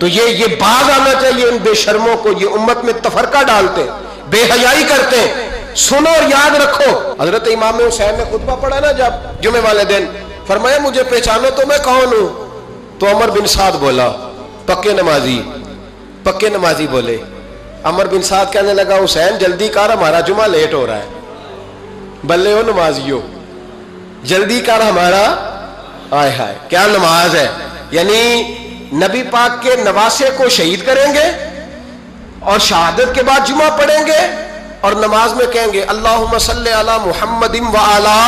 تو یہ باز آنا چاہیے ان بے شرموں کو، یہ امت میں تفرقہ ڈالتے، بے حیائی کرتے۔ سنو اور یاد رکھو، حضرت امام حسین نے خطبہ پڑھا نا جب جمعے والے دن، فرمایا مجھے پہچانو تو میں کون ہوں؟ تو عمر بن سعد بولا، پکے نمازی بولے۔ عمر بن سعد کہنے لگا حسین جلدی کر، ہمارا جمعہ لیٹ ہو رہا ہے۔ بلے ہو نمازیو، جلدی کر ہمارا، آئے ہائے کیا نماز ہے! یعنی نبی پاک کے نواسے کو شہید کریں گے اور شہادت کے بعد جمعہ پڑھیں گے اور نماز میں کہیں گے اللہم صلی علی محمد وعلی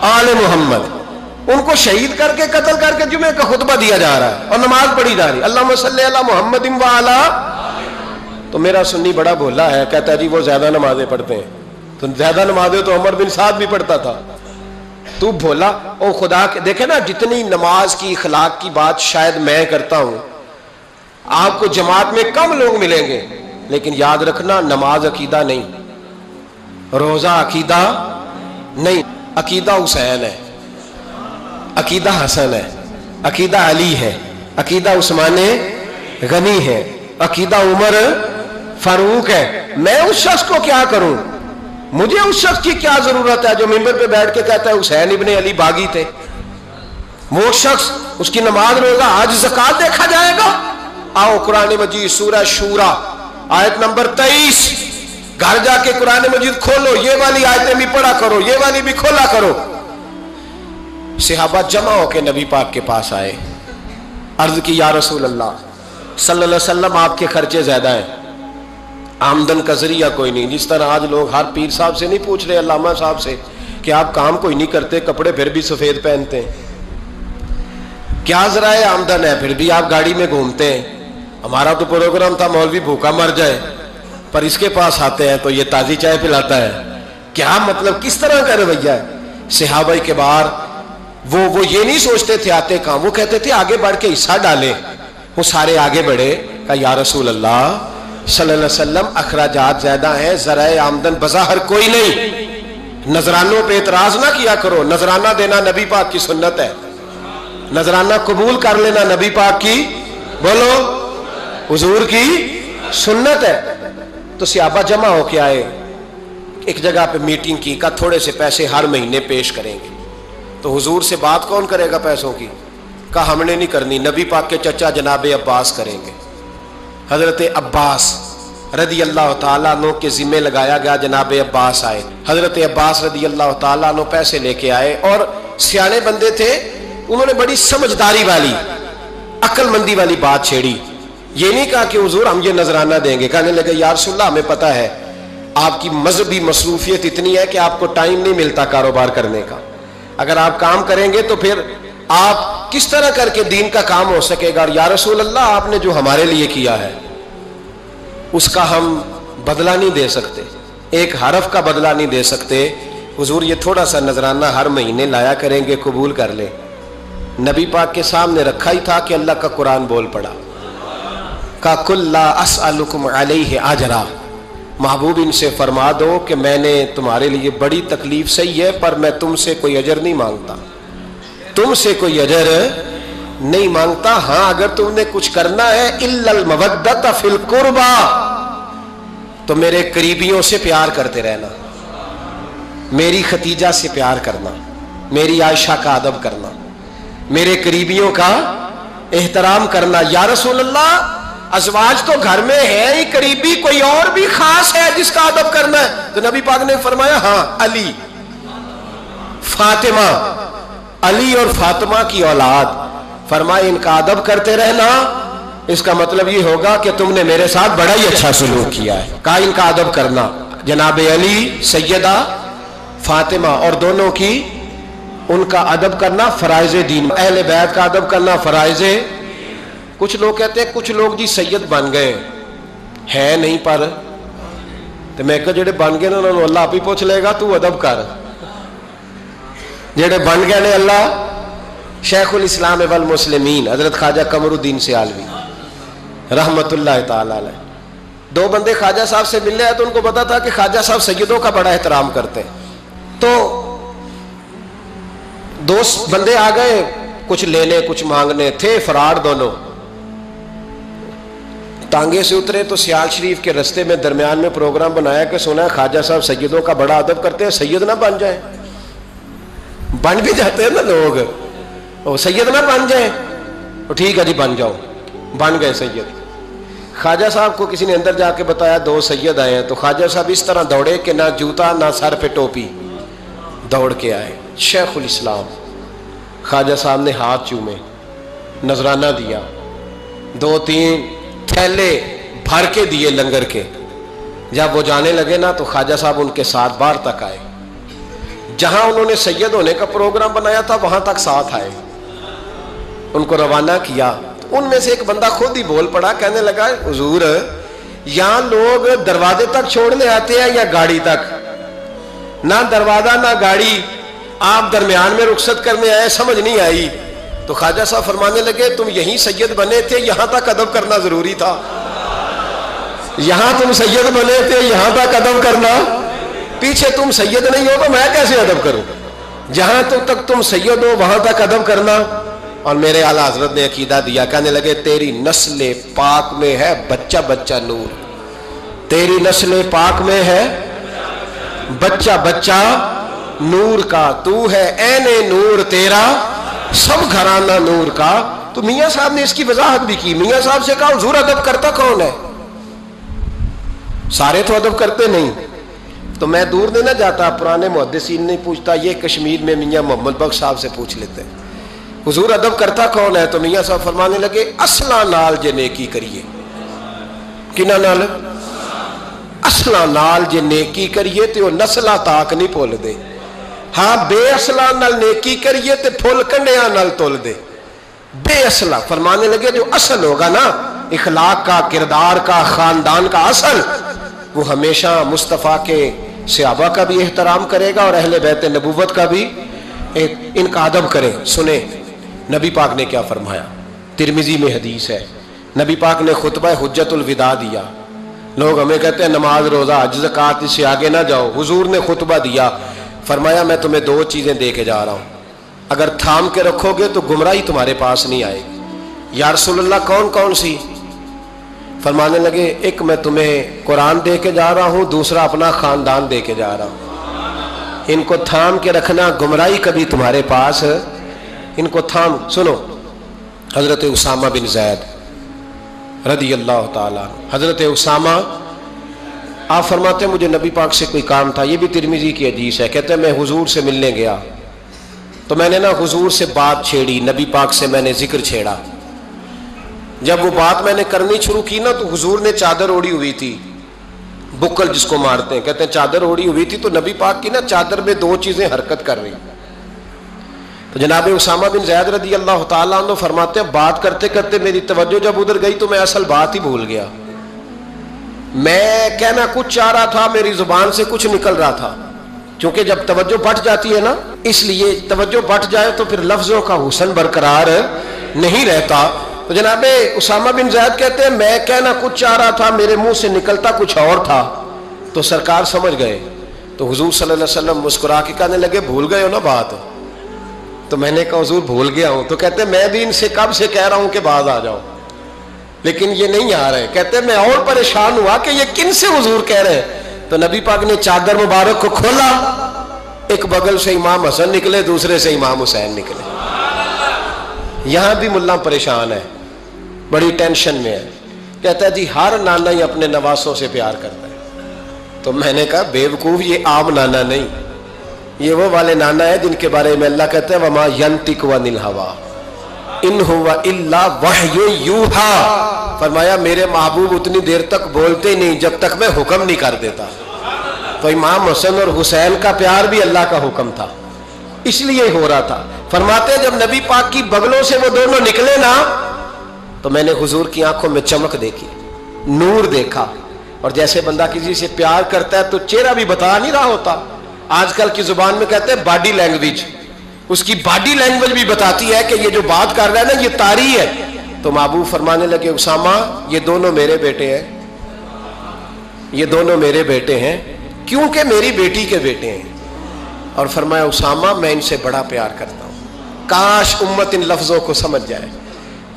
آل محمد۔ ان کو شہید کر کے قتل کر کے جمعے کا خطبہ دیا جا رہا ہے اور نماز پڑھی جا رہی ہے اللہم صلی علی محمد وعلی۔ تو میرا سنی بڑا بھولا ہے، کہتا ہے جی وہ زیادہ نمازیں پڑھتے ہیں۔ تو زیادہ نمازیں تو عمر بن سعد بھی پڑھتا تھا، تو بھولا۔ او خدا کے دیکھیں نا، جتنی نماز کی اخلاق کی بات شاید میں کرتا ہوں، آپ کو جماعت میں کم لوگ ملیں گے، لیکن یاد رکھنا نماز عقیدہ نہیں، روزہ عقیدہ نہیں، عقیدہ حسین ہے، عقیدہ حسن ہے، عقیدہ علی ہے، عقیدہ عثمان غنی ہے، عقیدہ عمر فاروق ہے۔ میں اس شخص کو کیا کروں؟ مجھے اس شخص کی کیا ضرورت ہے جو ممبر پہ بیٹھ کے کہتا ہے حسین ابن علی باغی تھے؟ وہ شخص، اس کی نماز روزہ حج زکات دیکھا جائے گا؟ آؤ قرآن مجید سورہ شورا آیت نمبر 23، گھر جا کے قرآن مجید کھولو، یہ والی آیتیں بھی پڑھا کرو، یہ والی بھی کھولا کرو۔ صحابہ جمع ہو کے نبی پاک کے پاس آئے، عرض کی یا رسول اللہ صلی اللہ علیہ وسلم آپ کے خرچے زیادہ ہیں، آمدن کا ذریعہ کوئی نہیں۔ جس طرح آج لوگ ہر پیر صاحب سے نہیں پوچھ رہے، علامہ صاحب سے، کہ آپ کام کوئی نہیں کرتے، کپڑے پھر بھی سفید پہنتے ہیں، کیا ذرائع آمدن ہے، پھر بھی آپ گاڑی میں گھومتے ہیں۔ ہمارا تو پروگرام تھا مولوی بھوکا مر جائے، پر اس کے پاس آتے ہیں تو یہ تازی چائے پلاتا ہے، کیا مطلب، کس طرح کا رویہ ہے؟ صحابہ کے بار وہ یہ نہیں سوچتے تھے آتے کہاں، وہ کہتے تھے آگے بڑھ کے حصہ ڈالیں۔ وہ سارے آگے بڑھے، کہا یا رسول اللہ صلی اللہ علیہ وسلم اخراجات زیادہ ہیں، ذرائع آمدن بظاہر کوئی نہیں، نذرانوں پہ اعتراض نہ کیا کرو، نذرانہ دینا نبی پاک کی سنت ہے، نذرانہ قبول کر لینا نبی پاک کی، بولو، حضور کی سنت ہے۔ تو صحابہ جمع ہو کے آئے، ایک جگہ پہ میٹنگ کی، کہا تھوڑے سے پیسے ہر مہینے پیش کریں گے۔ تو حضور سے بات کون کرے گا پیسوں کی؟ کہا ہم نے نہیں کرنی، نبی پاک کے چچا جناب عباس کریں گے۔ حضرت عباس رضی اللہ تعالیٰ عنہ کے ذمہ لگایا گیا، جناب عباس آئے، حضرت عباس رضی اللہ تعالیٰ عنہ پیسے لے کے آئے، اور سیانے بندے تھے، انہوں نے بڑی سمجھداری والی، عقل مندی والی بات چھیڑی۔ یہ نہیں کہا کہ حضور ہم یہ نذرانہ دیں گے، کہنے لگے یا رسول اللہ ہمیں پتہ ہے آپ کی مذہبی مصروفیت اتنی ہے کہ آپ کو ٹائم نہیں ملتا کاروبار کرنے کا، اگر آپ کام کریں گے تو پھر آپ کس طرح کر کے دین کا کام ہو سکے گا، اور یا رسول اللہ آپ نے جو ہمارے لیے کیا ہے اس کا ہم بدلہ نہیں دے سکتے، ایک حرف کا بدلہ نہیں دے سکتے، حضور یہ تھوڑا سا نذرانہ ہر مہینے لایا کریں گے، قبول کر لیں۔ نبی پاک کے سامنے رکھا ہی تھا کہ اللہ کا قرآن بول پڑا، کا کل لا اسألکم علیہ اجرا، محبوب ان سے فرما دو کہ میں نے تمہارے لیے بڑی تکلیف سہی ہے، پر میں تم سے کوئی اجر نہیں مانگتا، تم سے کوئی اجر نہیں مانگتا، ہاں اگر تم نے کچھ کرنا ہے الا المودۃ فی القربى، تو میرے قریبیوں سے پیار کرتے رہنا، میری ختیجہ سے پیار کرنا، میری عائشہ کا ادب کرنا، میرے قریبیوں کا احترام کرنا۔ یا رسول اللہ ازواج تو گھر میں ہے ہی، قریبی کوئی اور بھی خاص ہے جس کا ادب کرنا ہے؟ تو نبی پاک نے فرمایا ہاں علی، فاطمہ، علی اور فاطمہ کی اولاد، فرمایا ان کا ادب کرتے رہنا، اس کا مطلب یہ ہوگا کہ تم نے میرے ساتھ بڑا ہی اچھا سلوک کیا ہے۔ کہا ان کا ادب کرنا، جناب علی، سیدہ فاطمہ، اور دونوں کی ان کا ادب کرنا فرائض دین، اہل بیت کا ادب کرنا فرائض۔ کچھ لوگ کہتے ہیں کچھ لوگ جی سید بن گئے ہیں نہیں، پر تو میں کہ جڑے بن گئے انہوں نے اللہ آپ ہی پوچھ لے گا، تو ادب کر، جڑے بن گئے نے اللہ۔ شیخ الاسلام والمسلمین حضرت خواجہ قمر الدین سیالوی رحمت اللہ تعالی علیہ، دو بندے خواجہ صاحب سے ملنے آئے تو ان کو پتا تھا کہ خواجہ صاحب سیدوں کا بڑا احترام کرتے ہیں، تو دو بندے آ گئے، کچھ لینے کچھ مانگنے، تھے فراڈ دونوں، تانگے سے اترے تو سیال شریف کے رستے میں درمیان میں پروگرام بنایا کہ سنا ہے خواجہ صاحب سیدوں کا بڑا ادب کرتے ہیں، سید نہ بن جائیں. بن بھی جاتے ہیں نا لوگ، وہ سید نہ بن جائیں. ٹھیک ہے جی بن جاؤ، بن گئے سید. خواجہ صاحب کو کسی نے اندر جا کے بتایا 2 سید آئے ہیں، تو خواجہ صاحب اس طرح دوڑے کہ نہ جوتا نہ سر پہ ٹوپی، دوڑ کے آئے. شیخ الاسلام خواجہ صاحب نے ہاتھ چومے، نذرانہ دیا، 2-3 تھیلے بھر کے دیے لنگر کے. جب وہ جانے لگے نا تو خواجہ صاحب ان کے ساتھ باہر تک آئے. جہاں انہوں نے سید ہونے کا پروگرام بنایا تھا وہاں تک ساتھ آئے، ان کو روانہ کیا. ان میں سے ایک بندہ خود ہی بول پڑا، کہنے لگا حضور یہاں لوگ دروازے تک چھوڑنے آتے ہیں یا گاڑی تک؟ نہ دروازہ نہ گاڑی، آپ درمیان میں رخصت کرنے آئے، سمجھ نہیں آئی. تو خواجہ صاحب فرمانے لگے تم یہیں سید بنے تھے، یہاں تک ادب کرنا ضروری تھا. یہاں تم سید بنے تھے، یہاں تک ادب کرنا، پیچھے تم سید نہیں ہو تو میں کیسے ادب کروں؟ جہاں تک تم سید ہو وہاں تک ادب کرنا. اور میرے اعلیٰ حضرت نے عقیدہ دیا، کہنے لگے تیری نسل پاک میں ہے بچہ بچہ نور، تیری نسل پاک میں ہے بچہ بچہ نور کا، تو ہے عین نور تیرا سب گھرانہ نور کا. تو میاں صاحب نے اس کی وضاحت بھی کی. میاں صاحب سے کہا حضور ادب کرتا کون ہے؟ سارے تو ادب کرتے نہیں. تو میں دور نہیں نہ جاتا، پرانے محدثین نہیں پوچھتا، یہ کشمیر میں میاں محمد بخش صاحب سے پوچھ لیتے ہیں حضور ادب کرتا کون ہے؟ تو میاں صاحب فرمانے لگے اصلا نال جے نیکی کریے. کنہ نال؟ اصلا نال جے نیکی کریے تو وہ نسلہ تاک نہیں پھول دے. ہاں بے اصلا نال نیکی کریے تو پھول کنڈیاں نال تول دے. بے اصلا فرمانے لگے جو اصل ہوگا نا اخلاق کا، کردار کا، خاندان کا اصل، وہ ہمیشہ مصطفیٰ کے صحابہ کا بھی احترام کرے گا اور اہل بیت نبوت کا بھی ان کا ادب کرے. سنیں نبی پاک نے کیا فرمایا. ترمذی میں حدیث ہے، نبی پاک نے خطبہ حجت الوداع دیا. لوگ ہمیں کہتے ہیں نماز روزہ حج زکوٰۃ اس سے آگے نہ جاؤ. حضور نے خطبہ دیا، فرمایا میں تمہیں 2 چیزیں دے کے جا رہا ہوں، اگر تھام کے رکھو گے تو گمراہی تمہارے پاس نہیں آئے گی. یا رسول اللہ کون کون سی؟ فرمانے لگے ایک میں تمہیں قرآن دے کے جا رہا ہوں، دوسرا اپنا خاندان دے کے جا رہا ہوں. ان کو تھام کے رکھنا، گمراہی کبھی تمہارے پاس، ان کو تھام. سنو حضرت اسامہ بن زید رضی اللہ تعالیٰ، حضرت اسامہ آپ فرماتے ہیں مجھے نبی پاک سے کوئی کام تھا، یہ بھی ترمذی کی حدیث ہے. کہتے ہیں میں حضور سے ملنے گیا تو میں نے نا حضور سے بات چھیڑی، نبی پاک سے میں نے ذکر چھیڑا. جب وہ بات میں نے کرنی شروع کی نا تو حضور نے چادر اوڑی ہوئی تھی، بکل جس کو مارتے ہیں، کہتے ہیں چادر اوڑی ہوئی تھی. تو نبی پاک کی نا چادر میں 2 چیزیں حرکت کر رہی. تو جناب اسامہ بن زید رضی اللہ تعالیٰ عنہ فرماتے ہیں بات کرتے کرتے میری توجہ جب ادھر گئی تو میں اصل بات ہی بھول گیا. میں کہنا کچھ چاہ رہا تھا، میری زبان سے کچھ نکل رہا تھا. کیونکہ جب توجہ بٹ جاتی ہے نا، اس لیے توجہ بٹ جائے تو پھر لفظوں کا حسن برقرار نہیں رہتا. تو جناب اسامہ بن زید کہتے ہیں میں کہنا کچھ چاہ رہا تھا، میرے منہ سے نکلتا کچھ اور تھا. تو سرکار سمجھ گئے. تو حضور صلی اللہ علیہ وسلم مسکرا کے کہنے لگے بھول گئے ہو نا بات؟ تو میں نے کہا حضور بھول گیا ہوں. تو کہتے ہیں میں بھی ان سے کب سے کہہ رہا ہوں کہ باز آ جاؤ، لیکن یہ نہیں آ رہے. کہتے ہیں میں اور پریشان ہوا کہ یہ کن سے حضور کہہ رہے ہیں. تو نبی پاک نے چادر مبارک کو کھولا، ایک بغل سے امام حسن نکلے، دوسرے سے امام حسین نکلے. یہاں بھی ملا پریشان ہے، بڑی ٹینشن میں ہے. کہتا ہے جی ہر نانا ہی اپنے نواسوں سے پیار کرتا ہے. تو میں نے کہا بے وقوف، یہ عام نانا نہیں، یہ وہ والے نانا ہے جن کے بارے میں اللہ کہتے ہیں وما ینطق عن الہویٰ ان ہوا الا وحی یوحیٰ. فرمایا میرے محبوب اتنی دیر تک بولتے نہیں جب تک میں حکم نہیں کر دیتا. تو امام حسن اور حسین کا پیار بھی اللہ کا حکم تھا، اس لیے ہو رہا تھا. فرماتے ہیں جب نبی پاک کی بغلوں سے وہ دونوں نکلے نا تو میں نے حضور کی آنکھوں میں چمک دیکھی، نور دیکھا. اور جیسے بندہ کسی سے پیار کرتا ہے تو چہرہ بھی بتا نہیں رہا ہوتا. آج کل کی زبان میں کہتے ہیں باڈی لینگویج، اس کی باڈی لینگویج بھی بتاتی ہے کہ یہ جو بات کر رہا ہے نا یہ طاری ہے. تو محبوب فرمانے لگے اسامہ یہ دونوں میرے بیٹے ہیں، یہ دونوں میرے بیٹے ہیں کیونکہ میری بیٹی کے بیٹے ہیں. اور فرمایا اسامہ میں ان سے بڑا پیار کرتا ہوں. کاش امت ان لفظوں کو سمجھ جائے.